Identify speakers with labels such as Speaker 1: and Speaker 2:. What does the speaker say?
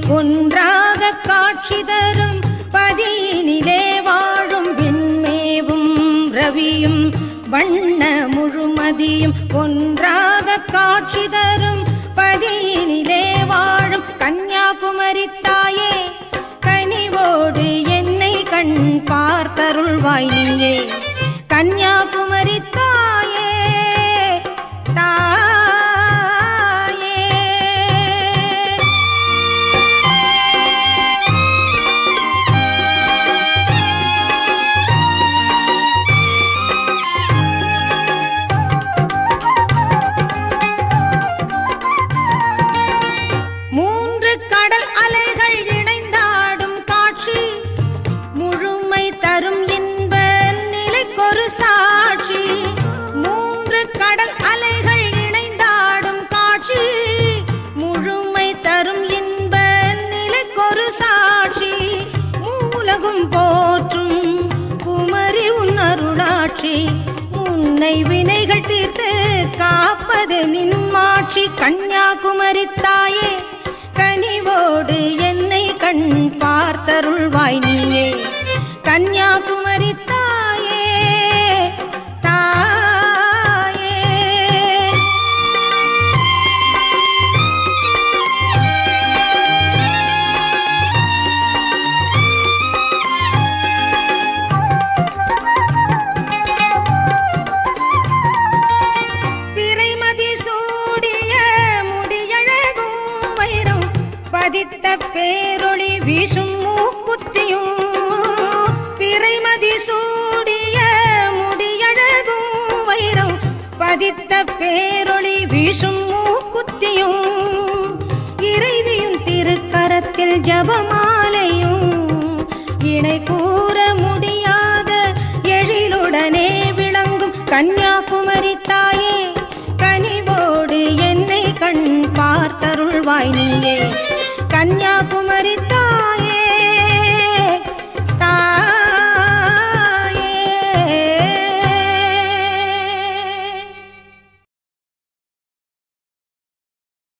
Speaker 1: ஒன்றாக காட்சி தரும் பதியினிலே வாழும் விண்மேவும் ரவியும் வண்ண முழுமதியும் ஒன்றாக காட்சி தரும் பதியினிலே வாழும் கன்னியாகுமரி தாயே கனிவோடு என்னை கண் பார்த்தருள்வாய் நீயே கன்னியாகுமரி தாயே உன்னை வினைகள் தீர்த்து காப்பது நின்மாட்சி கன்னியாகுமரி தாயே கனிவோடு என்னை கண் பார்த்தருள்வாய் நீயே கன்னியாகுமரி தாயே தாயே பதித்த பேரொளி வீசும் மூக்குத்தியும் பிறைமதி சூடிய முடியழகும் வைரம் பதித்த பேரொளி வீசும் மூக்குத்தியும் இறைவியும் திருக்கரத்தில் ஜபமாலையும் இணை கூற முடியாத எழிலுடனே விளங்கும் கன்னியாகுமரி தாயே கனிவோடு என்னை கண் பார்த்தருள்வாய் நீயே கன்னியாகுமரி தாயே